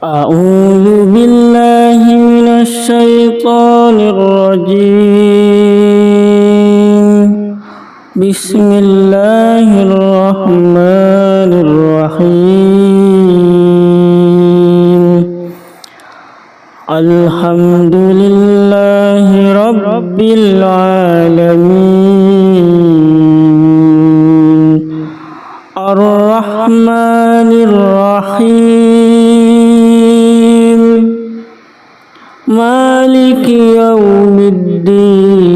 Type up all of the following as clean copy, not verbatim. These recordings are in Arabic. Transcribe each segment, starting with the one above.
أعوذ بالله من الشيطان الرجيم. بسم الله الرحمن الرحيم. الحمد لله رب العالمين الرحمن الرحيم مالك يوم الدين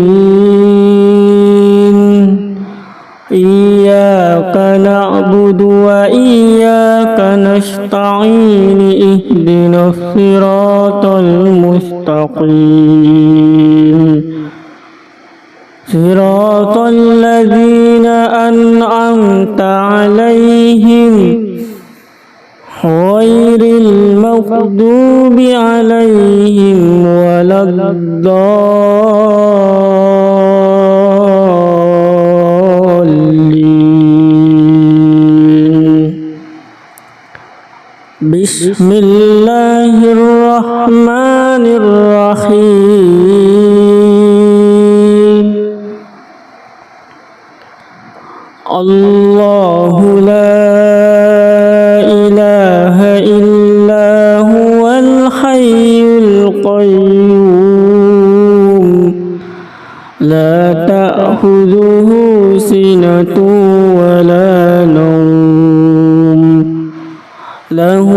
إياك نعبد وإياك نستعين اهدنا الصراط المستقيم صراط الذين أنعمت عليهم غير المغضوب عليهم ولا الضالين. بسم الله الرحمن الرحيم. الله لا إله إلا هو الحي القيوم لا تأخذه سنة ولا نوم له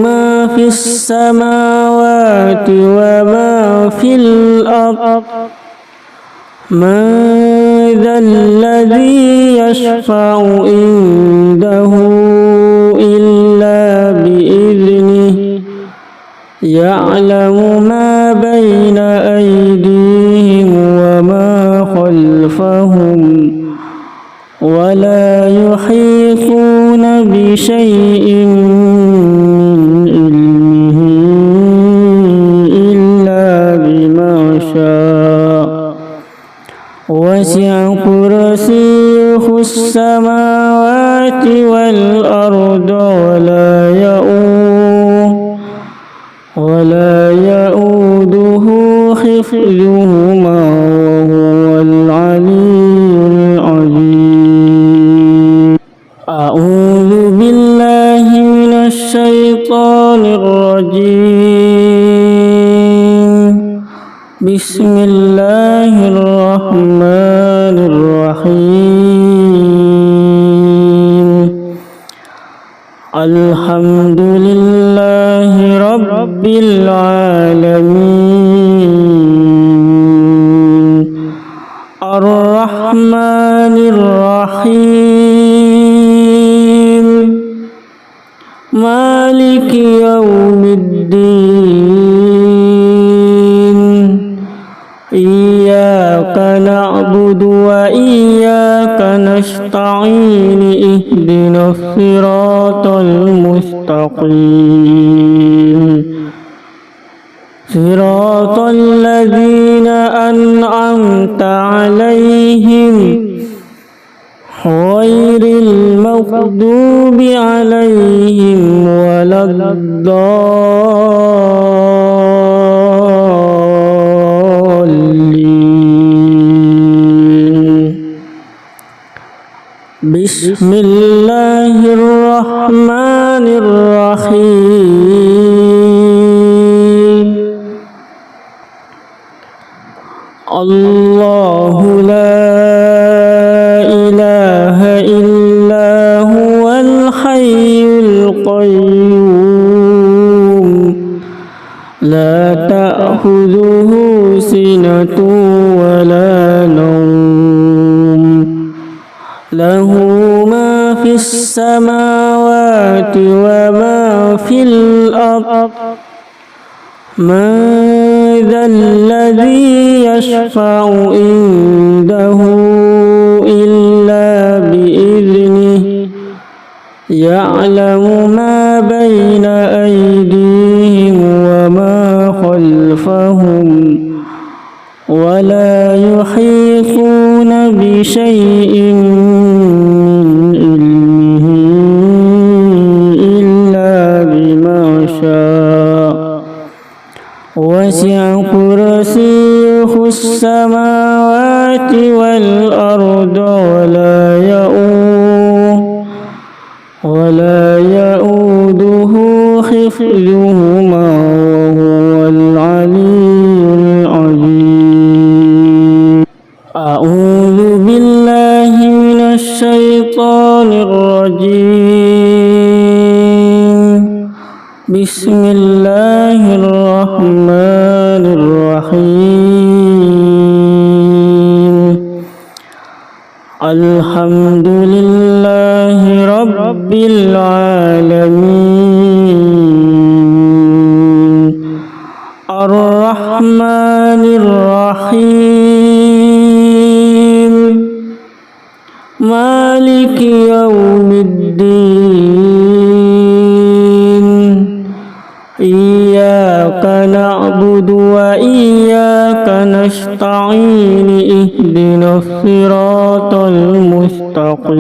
ما في السماوات وما في الأرض من ذا الذي يشفع عنده إلا بإذنه يعلم ما بين أيديهم وما خلفهم ولا يحيطون بشيء من علمه إلا بما شاء وسع كرسيه السماوات والأرض ولا يؤوده حفظهما وهو العلي العظيم. أعوذ بالله من الشيطان الرجيم. بسم الله الرحمن الرحيم. الحمد لله رب العالمين الرحمن الرحيم مالك يوم الدين إياك نعبد وإياك نستعين اهدنا الصراط المستقيم صراط الذين أنعمت عليهم غير المغضوب عليهم ولا الضالين. بسم الله الرحمن الرحيم. الله لا إله إلا هو الحي القيوم لا تأخذه سنة ولا نوم له ما في السماوات وما في الأرض من ذا الذي يشفع عنده إلا بإذنه يعلم ما بين أيديهم وما خلفهم ولا يحيطون بشيء من علمه إلا بما شاء وسع كرسيه السماوات والأرض ولا يؤوده حفظهما وهو العلي العظيم. أعوذ بالله من الشيطان الرجيم. بسم الله الرحمن الرحيم. الحمد لله رب العالمين الرحمن الرحيم مالك يوم الدين إياك نعبد وإياك نستعين اهدنا الصراط المستقيم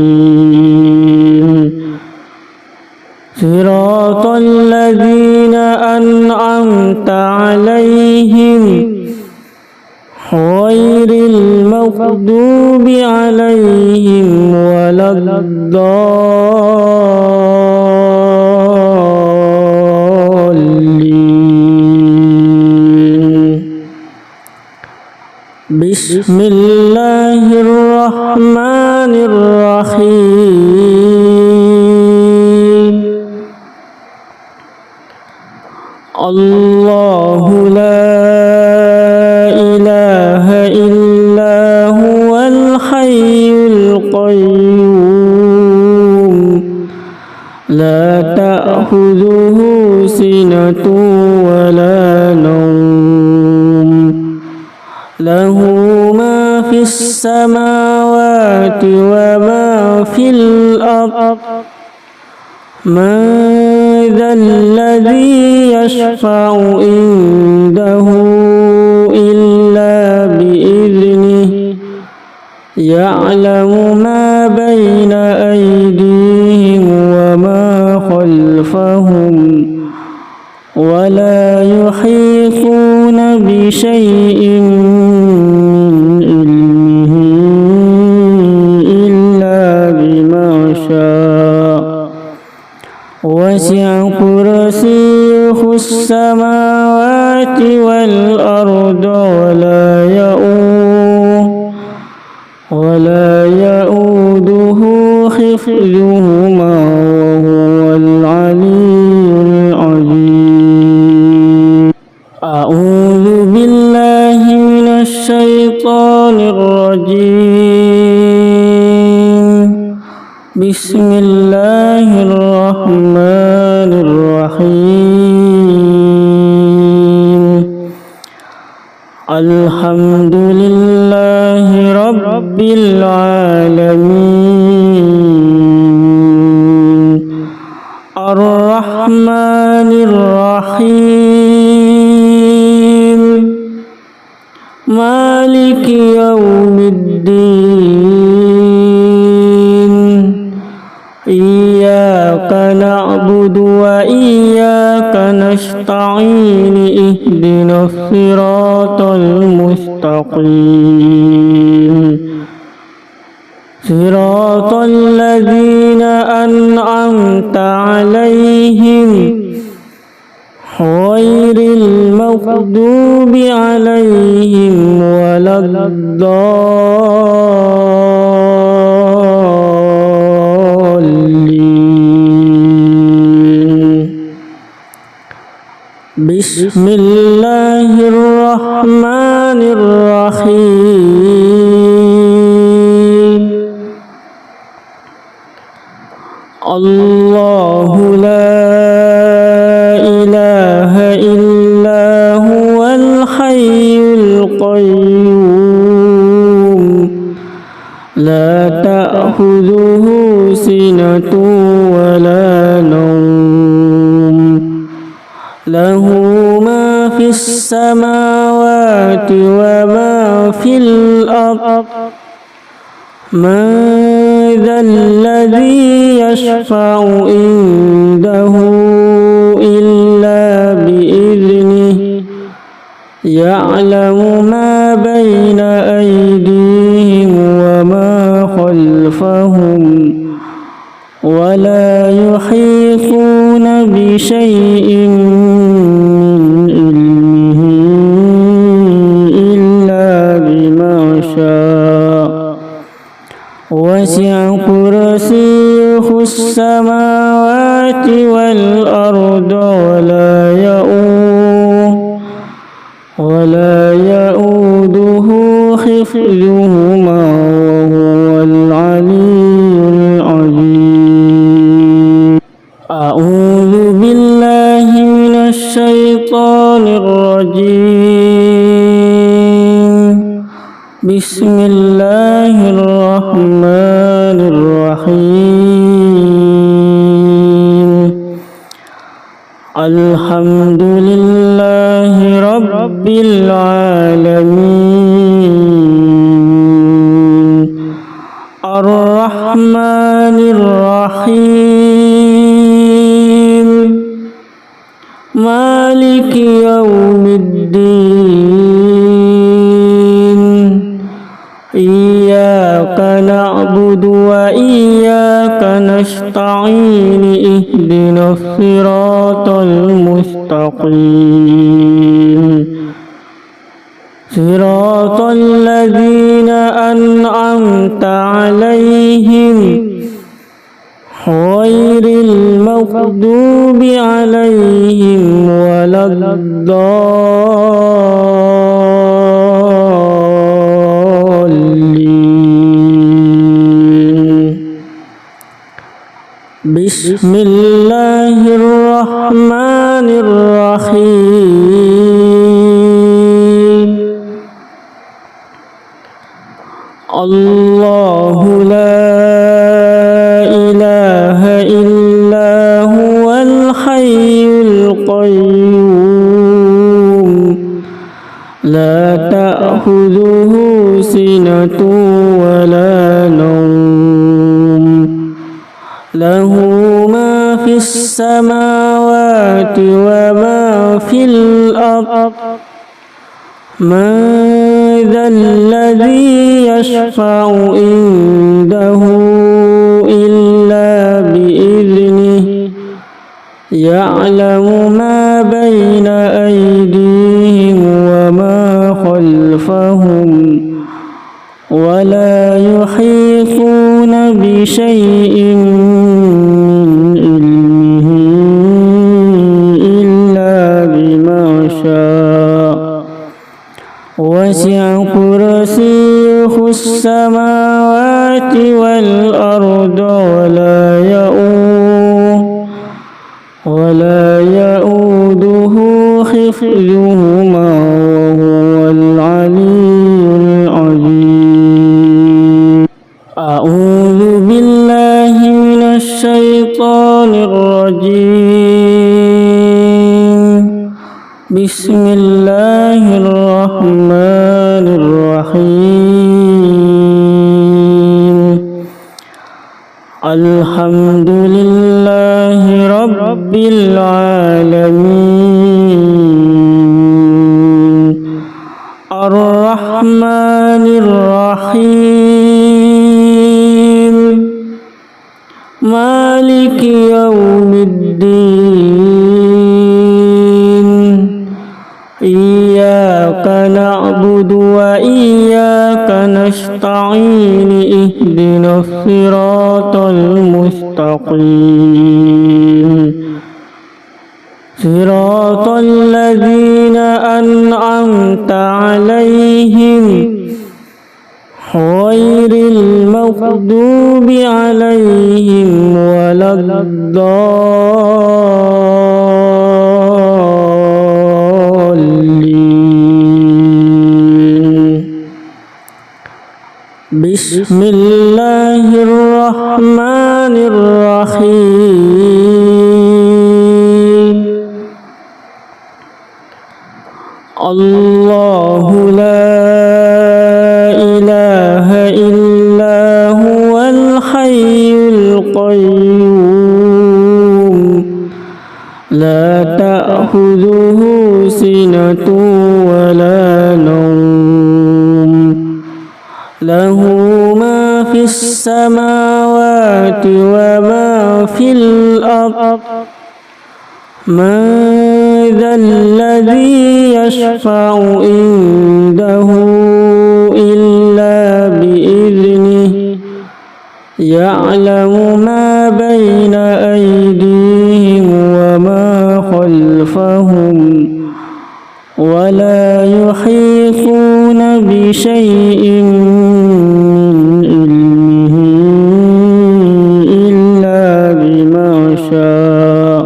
صراط الذين أنعمت عليهم غير المغضوب عليهم ولا الضالين. بسم الله الرحمن الرحيم. الله لا إله إلا هو الحي القيوم لا تأخذه سنة ولا نوم له ما في السماوات وما في الأرض من ذا الذي يشفع عنده إلا بإذنه يعلم ما بين أيديهم وما خلفهم ولا يحيطون بشيء من علمه إلا بما شاء وسع كرسيه السماوات والأرض ولا يؤوده حفظهما وهو العلي العظيم. أعوذ بالله من الشيطان الرجيم. بسم الله الرحمن الرحيم. الحمد لله رب العالمين الرحمن الرحيم مالك يوم الدين إياك نعبد وإياك نستعين اهدنا الصراط المستقيم صراط الذين أنعمت عليهم غير المغضوب عليهم ولا الضالين. بسم الله الرحمن الرحيم. الله لا إله إلا هو الحي القيوم لا تأخذه سنة ولا نوم له ما في السماوات وما في الأرض من ذا الذي يشفع عنده إلا بإذنه يعلم ما بين أيديهم وما خلفهم ولا يحيطون بشيء من علمه إلا بما شاء وسع كرسيه السماوات والأرض ولا يؤوده حفظهما وهو العلي العظيم. أعوذ بالله من الشيطان الرجيم. بسم الله الرحمن الرحيم. الحمد لله رب العالمين الرحمن الرحيم مالك يوم الدين إياك نعبد وإياك نستعين اهدنا الصراط المستقيم صراط الذين أنعمت عليهم غير المغضوب عليهم ولا الضالين. بسم الله الرحمن الرحيم. الله لا إله إلا هو الحي القيوم لا تأخذه سنة ولا نوم له ما في السماوات وما في الأرض من ذا الذي يشفع عنده إلا بإذنه يعلم ما بين أيديهم وما خلفهم ولا يحيطون بشيء من علمه إلا بما شاء وسع كرسيه السماوات والأرض ولا يؤوده حفظهما وهو العلي العظيم. أعوذ بالله من الشيطان الرجيم. بسم الله الرحمن الرحيم. الحمد لله رب العالمين الرحمن الرحيم مالك يوم الدين إياك نعبد وإياك نستعين اهدنا الصراط المستقيم صراط الذين أنعمت عليهم غير المغضوب عليهم ولا الضالين. بسم الله الرحمن الرحيم. الله لا إله إلا هو الحي القيوم لا تأخذه تأخذه سنة ولا نوم له ما في السماوات وما في الأرض من ذا الذي يشفع عنده إلا بإذنه يعلم ما بين أيديهم وما خلفهم ولا يحيطون بشيء من علمه إلا بما شاء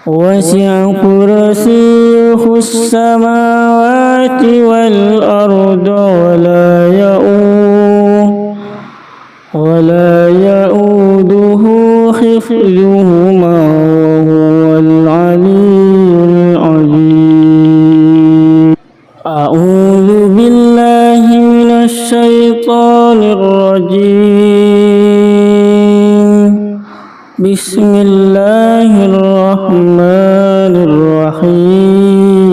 وسع كرسيه السماوات والأرض ولا يؤوده حفظهما وهو العلي العظيم. أعوذ بالله من الشيطان الرجيم. بسم الله الرحمن الرحيم.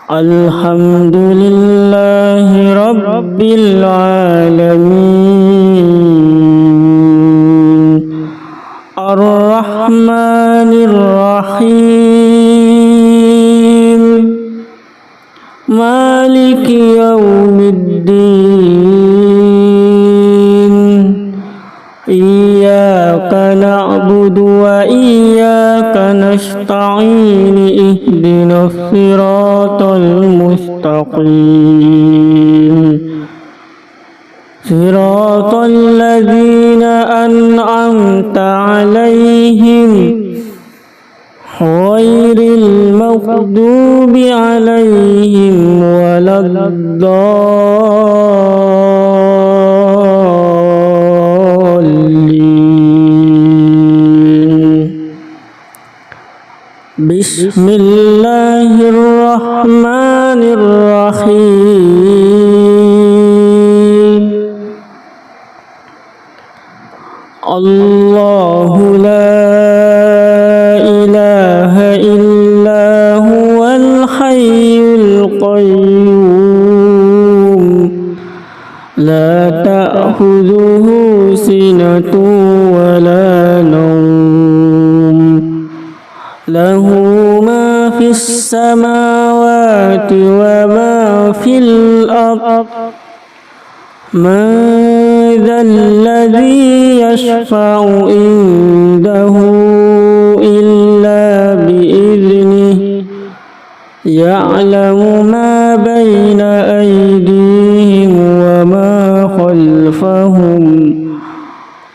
الحمد لله رب العالمين الرحمن الرحيم مالك يوم الدين إياك نعبد وإياك نستعين اهدنا الصراط المستقيم صراط الذين أنعمت عليهم غير المغضوب عليهم ولا الضالين. بسم الله الرحمن الرحيم. الله لا إله إلا هو الحي القيوم لا تأخذه سنة ولا نوم له ما في السماوات وما في الأرض من ذا الذي يشفع عنده إلا بإذنه يعلم ما بين أيديهم وما خلفهم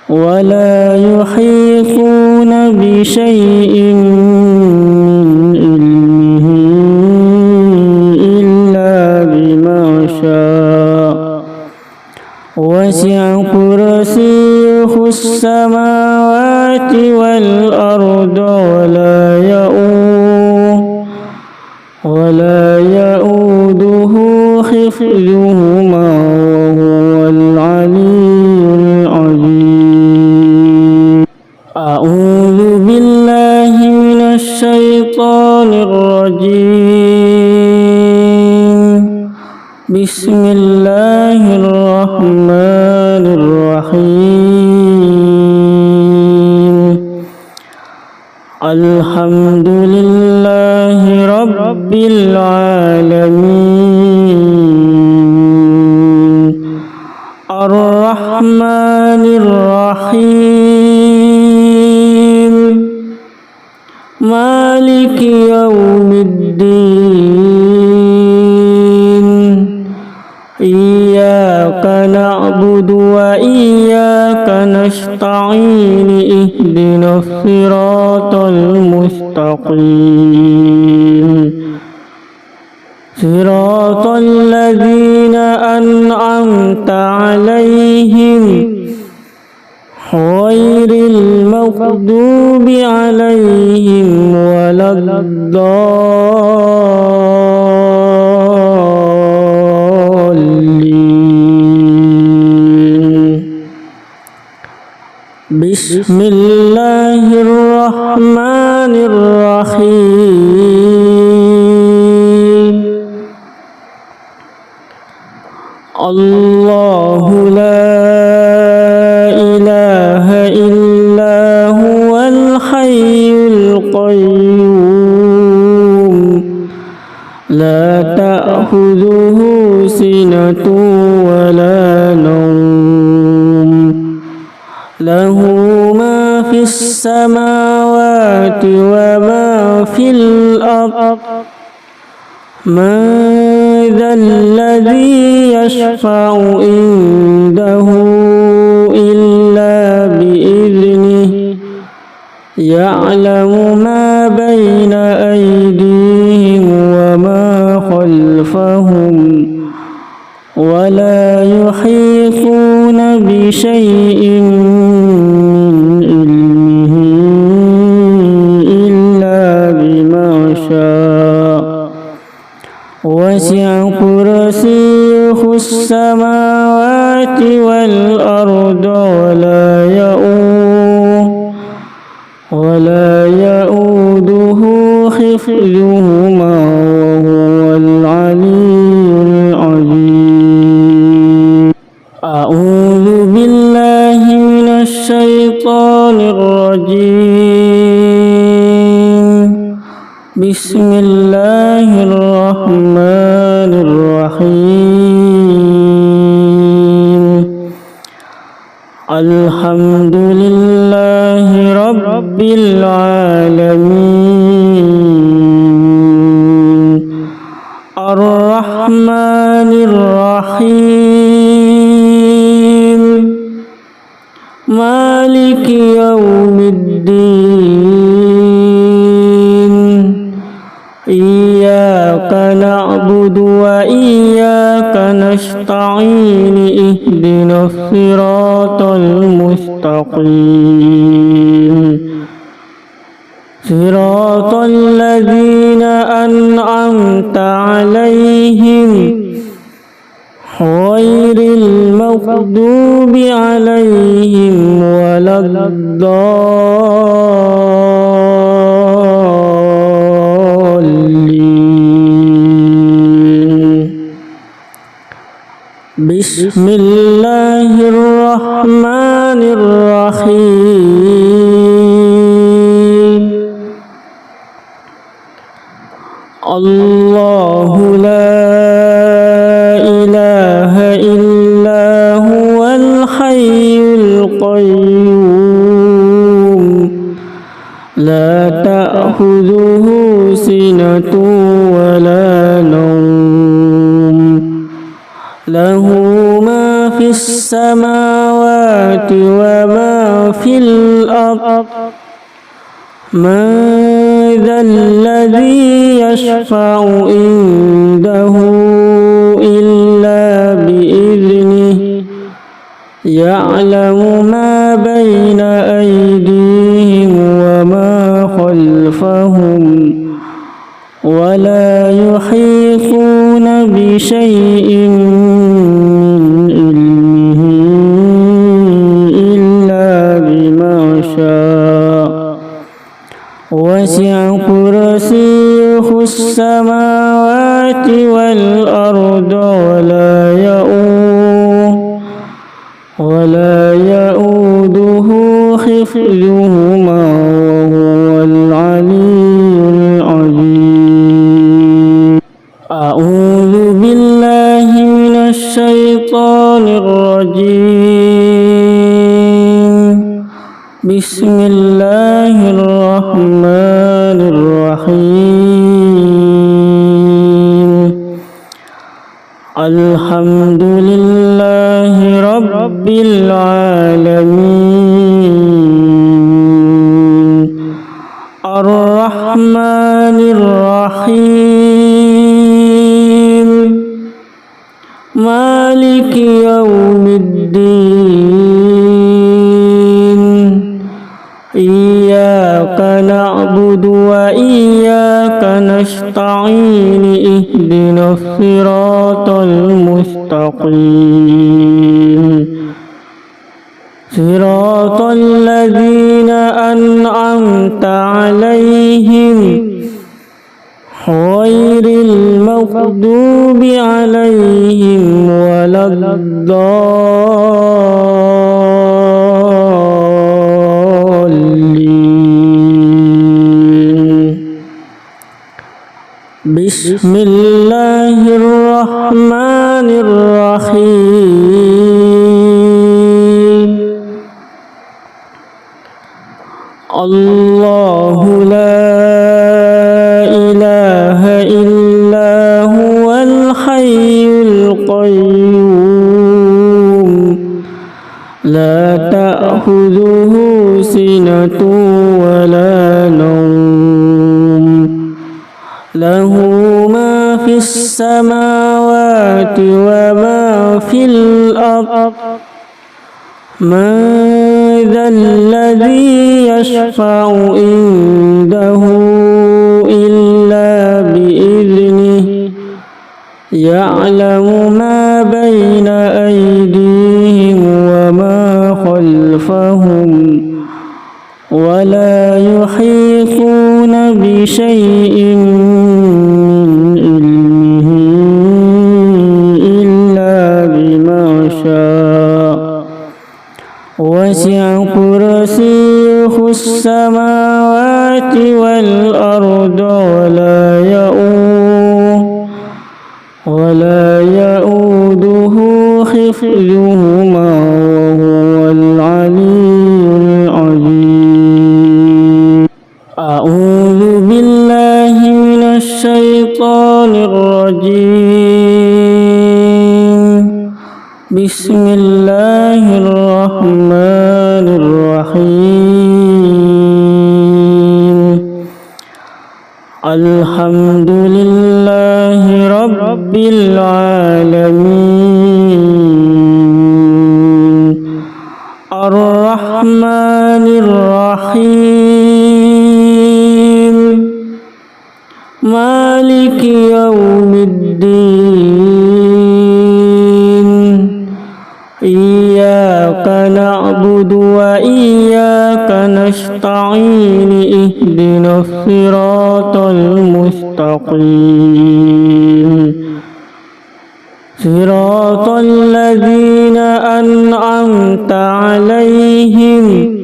ولا يحيطون بشيء من علمه إلا بما شاء وسع كرسيه السماوات والأرض ولا يؤوده حفظهما وهو العلي العظيم. أعوذ بالله من الشيطان الرجيم. بسم الله الرحمن الرحيم. الحمد لله رب العالمين الرحمن الرحيم مالك يوم الدين إياك نعبد وإياك نستعين اهدنا الصراط المستقيم صراط الذين أنعمت عليهم غير المغضوب عليهم ولا الضالين. بسم الله الرحمن الرحمن الرحيم الله لا إله إلا هو الحي القيوم لا تأخذه سنة ولا نوم له ما في السماوات وما في الأرض من ذا الذي يشفع عنده إلا بإذنه يعلم ما بين أيديهم وما خلفهم ولا يحيطون بشيء من علمه إلا بما شاء وسع كرسيه السماوات والأرض ولا يؤوده حفظهما وهو العلي العظيم أعوذ بالله من الشيطان الرجيم بسم الله الرحمن الرحيم الحمد لله رب العالمين الرحمن الرحيم مالك يوم الدين إياك نعبد وإياك نستعين اهدنا الصراط المستقيم صراط الذين أنعمت عليهم غير المغضوب عليهم ولا الضالين بسم الله الرحمن الرحيم الله لا إله إلا هو الحي القيوم لا تأخذه سنة ولا نوم له ما في السماوات وما في الأرض من ذا الذي يشفع عنده إلا بإذنه يعلم ما بين أيديهم وما خلفهم ولا يحيطون بشيء من علمه إلا بما شاء وسع كرسيه السماوات والأرض ولا يؤوده حفظهما وهو العلي العظيم أعوذ بالله من الشيطان الرجيم بسم الله الرحمن الرحيم الحمد لله رب العالمين الرحمن الرحيم مالك يوم الدين إياك نعبد وإياك نستعين اهدنا الصراط المستقيم صراط الذين أنعمت عليهم غير المغضوب عليهم ولا الضالين بسم الله الرحمن الرحيم الله لا إله إلا هو الحي القيوم لا تأخذه سنة ولا نوم له ما في السماوات وما في الأرض من ذا الذي يشفع عنده إلا بإذنه يعلم ما بين أيديهم وما خلفهم ولا يحيطون بشيء من علمه إلا بما شاء وسع كرسيه السماوات والأرض ولا يؤوده حفظهما وهو العلي العظيم أعوذ بالله من الشيطان الرجيم بسم الله الرحمن الرحيم الحمد لله رب العالمين الرحمن الرحيم مالك يوم الدين إياك نعبد وإياك نستعين اهدنا الصراط المستقيم صراط الذين أنعمت عليهم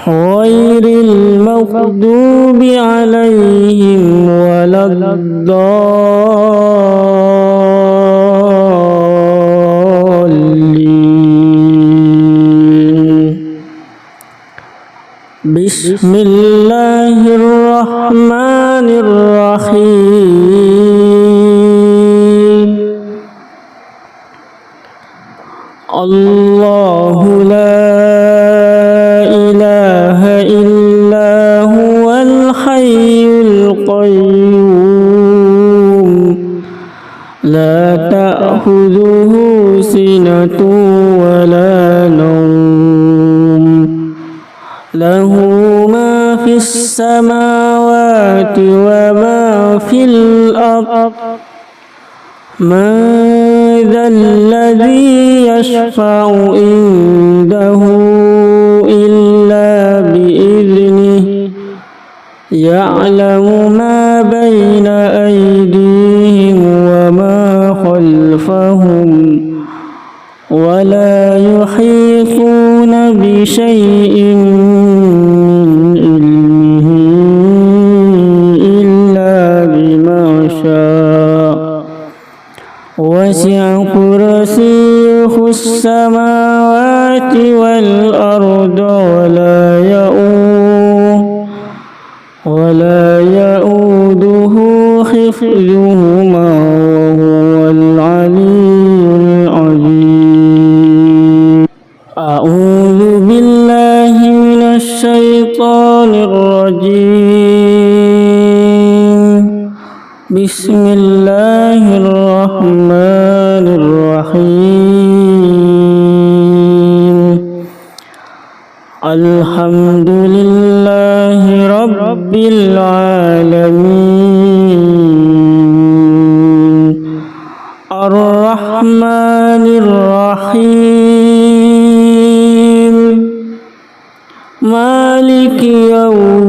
غير المغضوب عليهم ولا الضالين بسم الله الرحمن الرحيم الله لا إله إلا هو الحي القيوم لا تأخذه سنة ولا نوم له ما في السماوات وما في الأرض من ذا الذي يشفع عنده إلا بإذنه يعلم ما بين أيديهم وما خلفهم ولا يحيطون بشيء من علمه إلا بما شاء وسع كرسيه السماوات والأرض ولا يؤوده حفظهما وهو العلي العظيم أعوذ بالله من الشيطان الرجيم بسم الله الرحمن الرحيم الحمد لله رب العالمين الرحمن الرحيم مالك يوم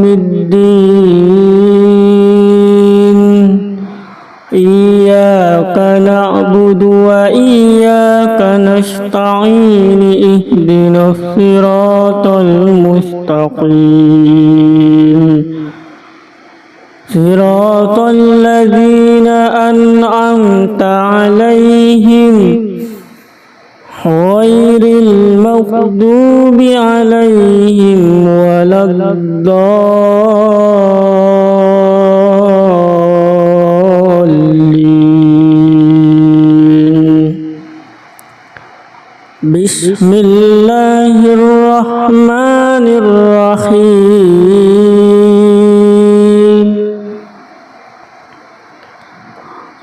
المستقيم صراط الذين أنعمت عليهم غير المغضوب عليهم ولا الضالين بسم الله الرحمن الرحيم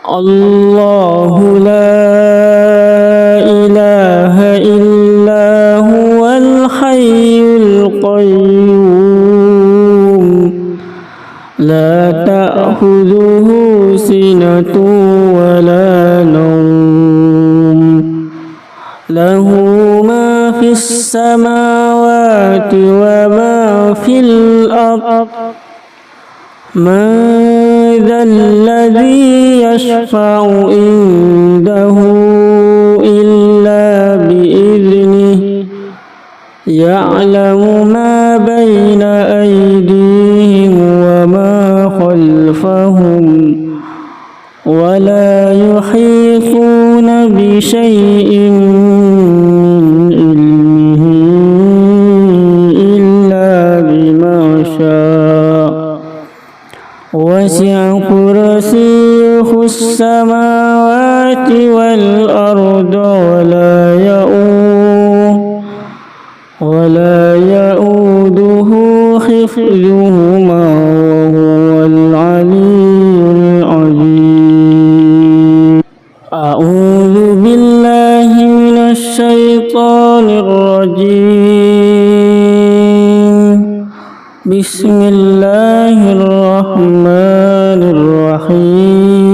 الله لا إله إلا هو الحي القيوم لا تأخذه سنة ولا نوم له ما في السماوات وما في الأرض من ذا الذي يشفع عنده إلا بإذنه يعلم ما بين أيديهم وما خلفهم ولا يحيطون بشيء من علمه إلا بما شاء وسع كرسيه السماوات والأرض ولا يؤوده حفظهما وهو العلي العظيم أعوذ بالله من الشيطان الرجيم بسم الله الرحمن الرحيم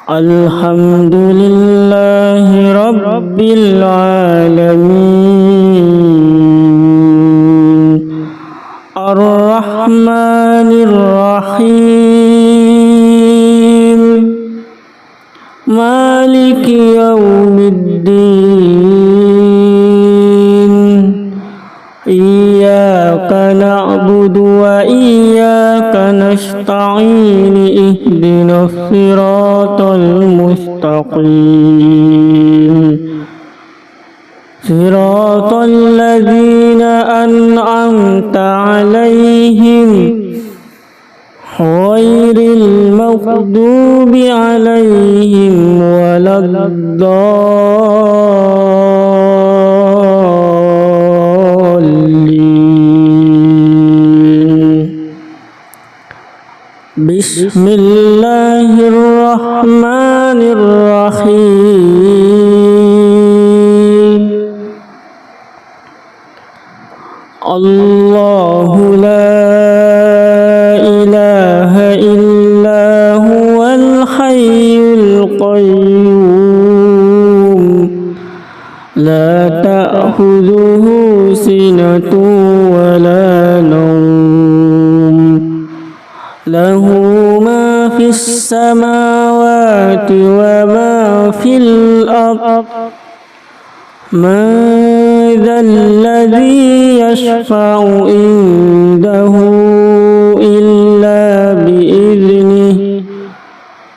الحمد لله رب العالمين الرحمن الرحيم مالك يوم الدين إياك نعبد وإياك نستعين اهدنا الصراط المستقيم صراط الذين أنعمت عليهم غير المغضوب عليهم ولا الضالين بسم الله الرحمن الرحيم الله لا إله إلا هو الحي القيوم لا تأخذه سنة ولا نوم له ما في السماوات وما في الأرض من ذا الذي يشفع عنده إلا بإذنه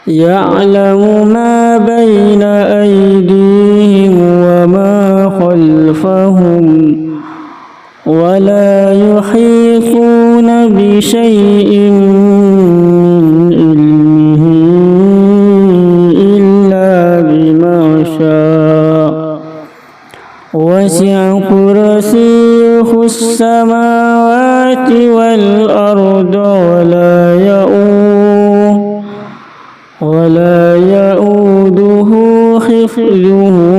يعلم ما بين أيديهم وما خلفهم ولا يحيطون بشيء من علمه إلا بما شاء وسع كرسيه السماوات والأرض ولا يؤوده حفظهما